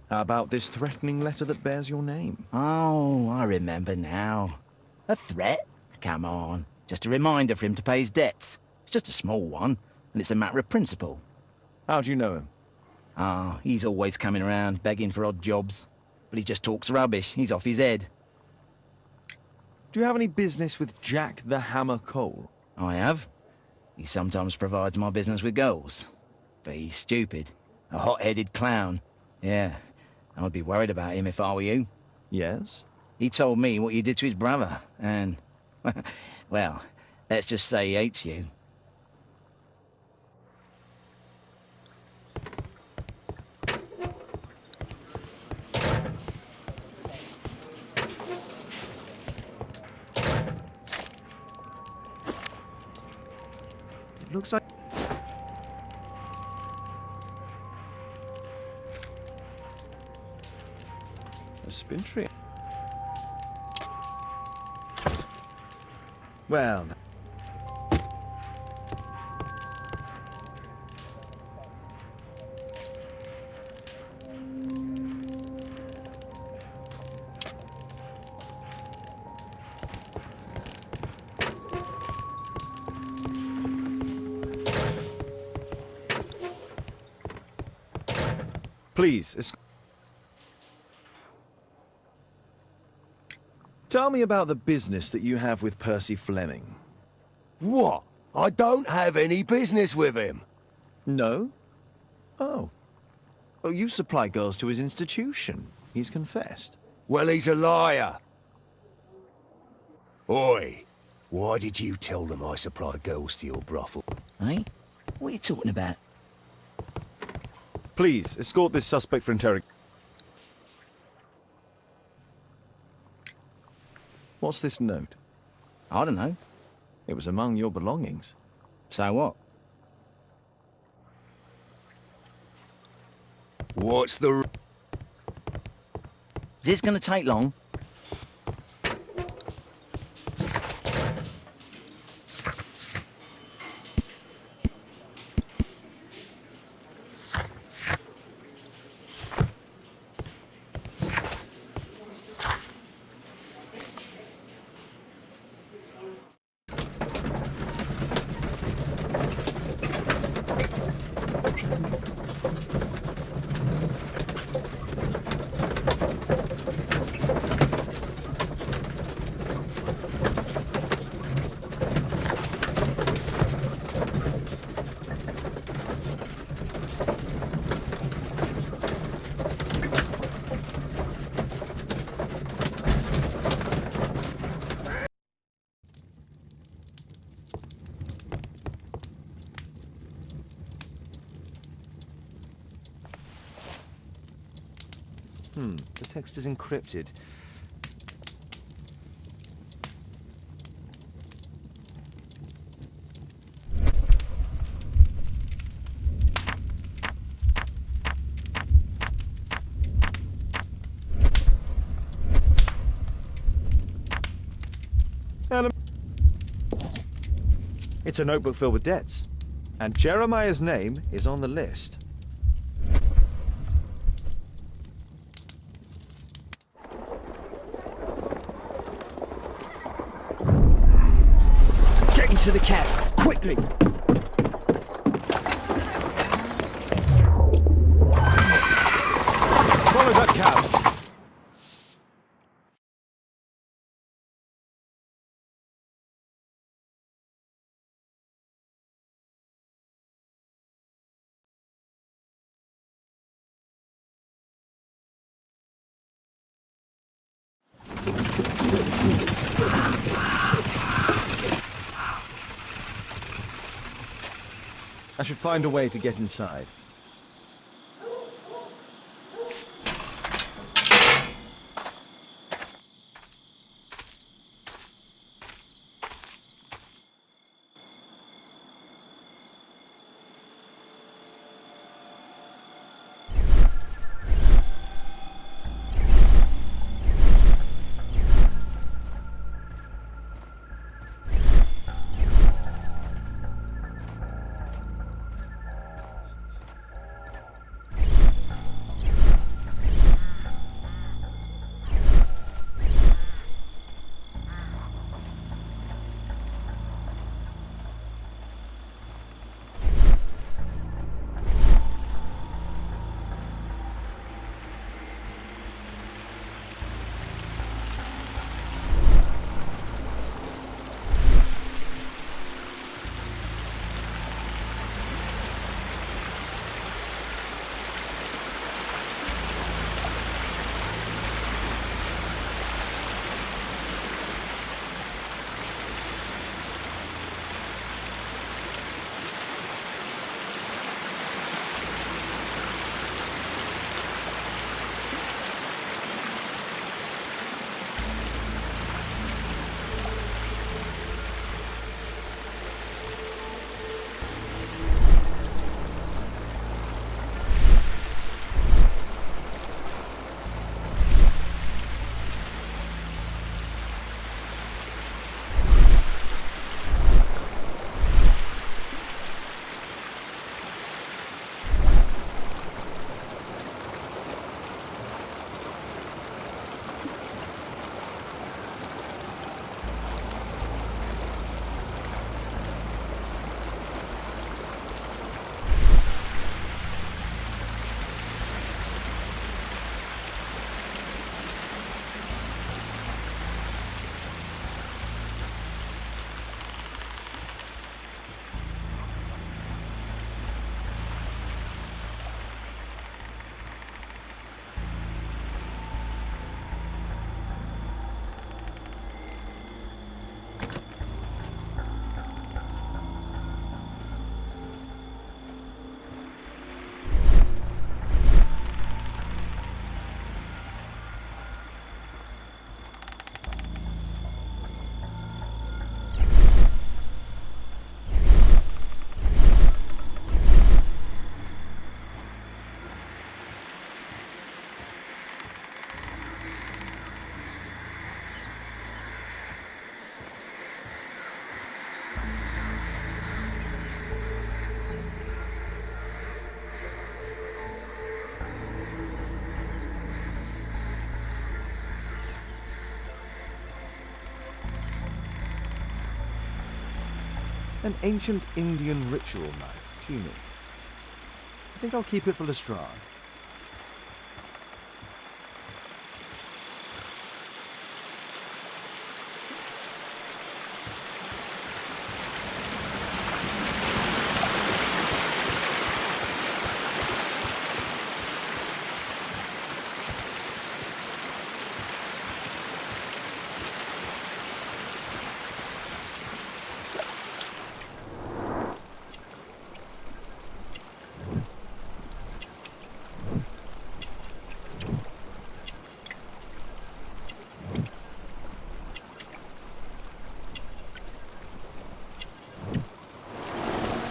How about this threatening letter that bears your name? Oh, I remember now. A threat? Come on. Just a reminder for him to pay his debts. It's just a small one, and it's a matter of principle. How do you know him? Ah, he's always coming around, begging for odd jobs. But he just talks rubbish. He's off his head. Do you have any business with Jack the Hammer Cole? I have. He sometimes provides my business with girls. But he's stupid. A hot-headed clown. Yeah, I'd be worried about him if I were you. Yes? He told me what you did to his brother, and... well, let's just say he hates you. It looks like... a spin tree. Well... Please, tell me about the business that you have with Percy Fleming. What? I don't have any business with him. No? Oh. Oh, you supply girls to his institution. He's confessed. Well, he's a liar. Oi, why did you tell them I supply girls to your brothel? Eh? What are you talking about? Please, escort this suspect for interrogation. What's this note? I don't know. It was among your belongings. So what? What's the... Is this gonna take long? The text is encrypted. It's a notebook filled with debts. And Jeremiah's name is on the list. Get into the cab, quickly! Follow that cab! I should find a way to get inside. an ancient Indian ritual knife, tuning. I think I'll keep it for Lestrade.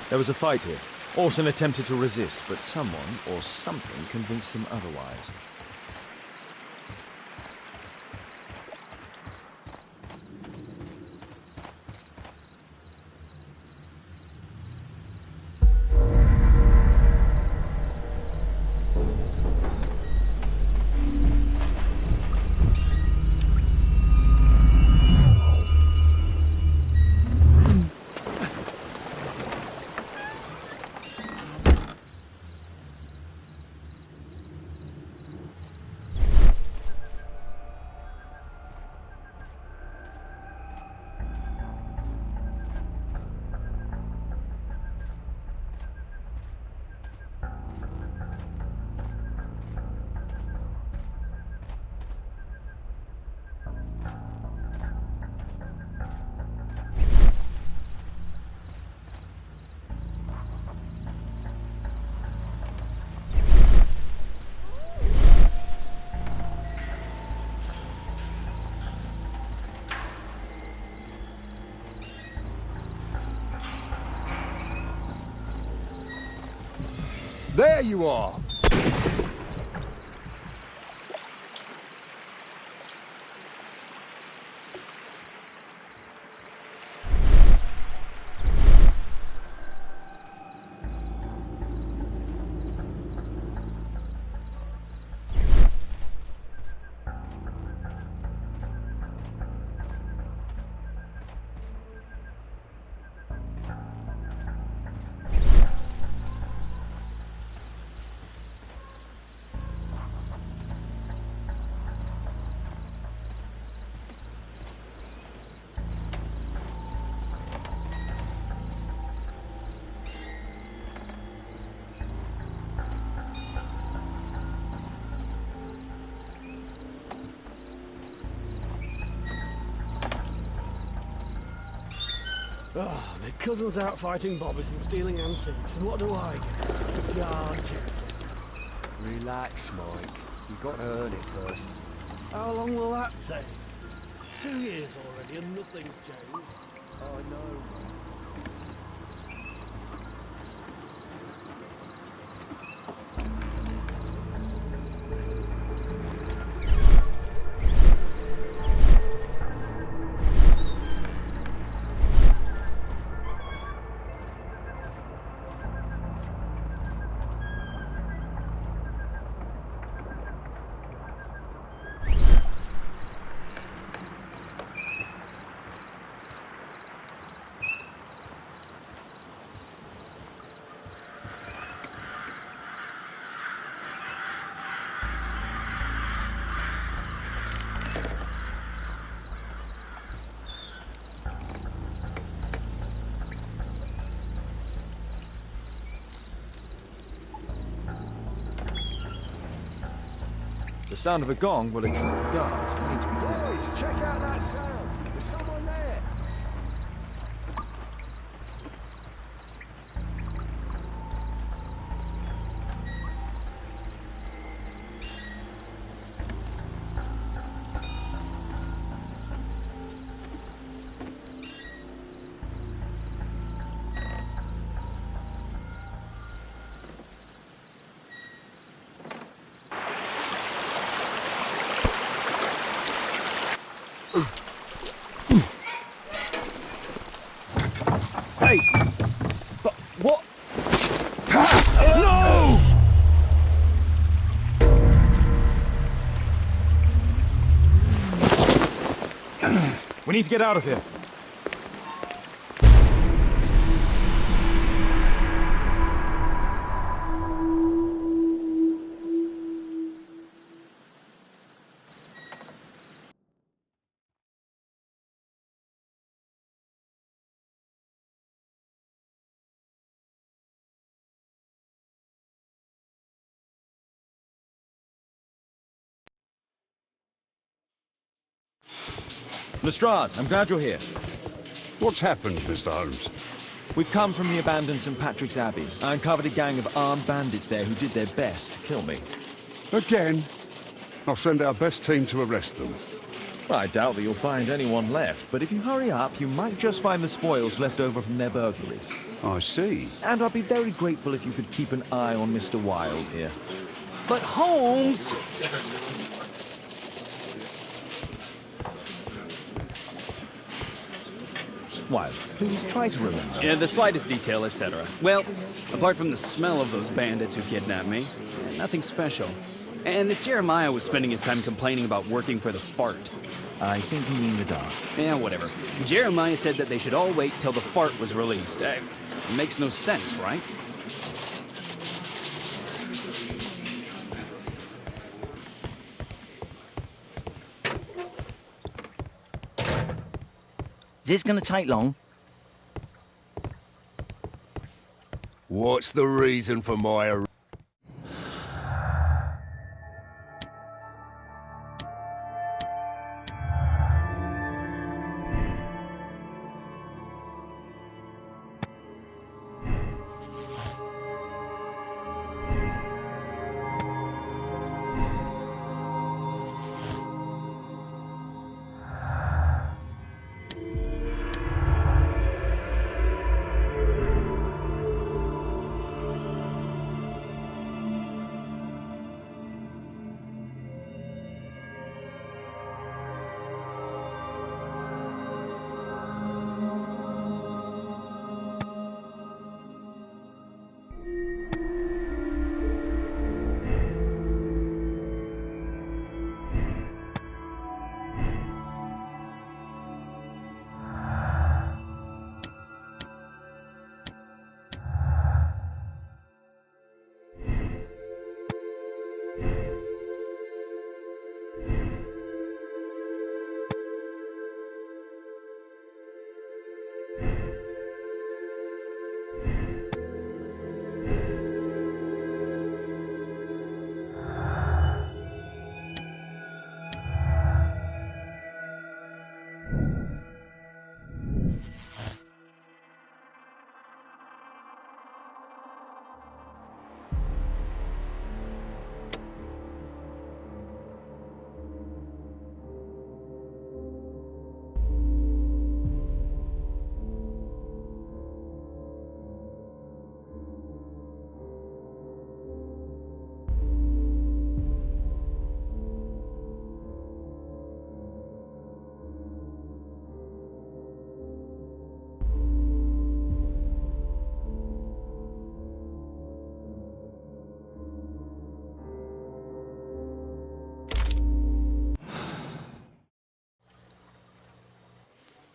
There was a fight here. Orson attempted to resist, but someone or something convinced him otherwise. There you are! Ah, my cousin's out fighting bobbies and stealing antiques, and what do I get? Yard duty. Relax, Mike. You've got to earn it first. How long will that take? 2 years already and nothing's changed. I know. The sound of a gong will attract the guards. I need to be clear. Boys, check out that sound. There's someone there. Hey! But what? No! We need to get out of here. Lestrade, I'm glad you're here. What's happened, Mr. Holmes? We've come from the abandoned St. Patrick's Abbey. I uncovered a gang of armed bandits there who did their best to kill me. Again? I'll send our best team to arrest them. Well, I doubt that you'll find anyone left, but if you hurry up, you might just find the spoils left over from their burglaries. I see. And I'd be very grateful if you could keep an eye on Mr. Wilde here. But Holmes! Wilde, please try to remember. Yeah, the slightest detail, etc. Well, apart from the smell of those bandits who kidnapped me, nothing special. And this Jeremiah was spending his time complaining about working for the fart. I think you mean the dog. Yeah, whatever. Jeremiah said that they should all wait till the fart was released. It makes no sense, right? Is this gonna take long? What's the reason for my arrest?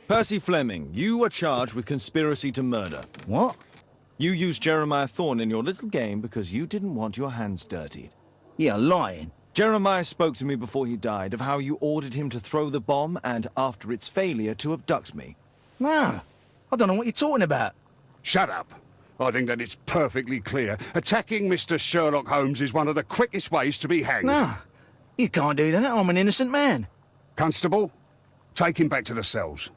Percy Fleming, you are charged with conspiracy to murder. What? You used Jeremiah Thorne in your little game because you didn't want your hands dirtied. You're lying. Jeremiah spoke to me before he died of how you ordered him to throw the bomb and, after its failure, to abduct me. No, I don't know what you're talking about. Shut up. I think that it's perfectly clear. Attacking Mr. Sherlock Holmes is one of the quickest ways to be hanged. No, you can't do that. I'm an innocent man. Constable, take him back to the cells.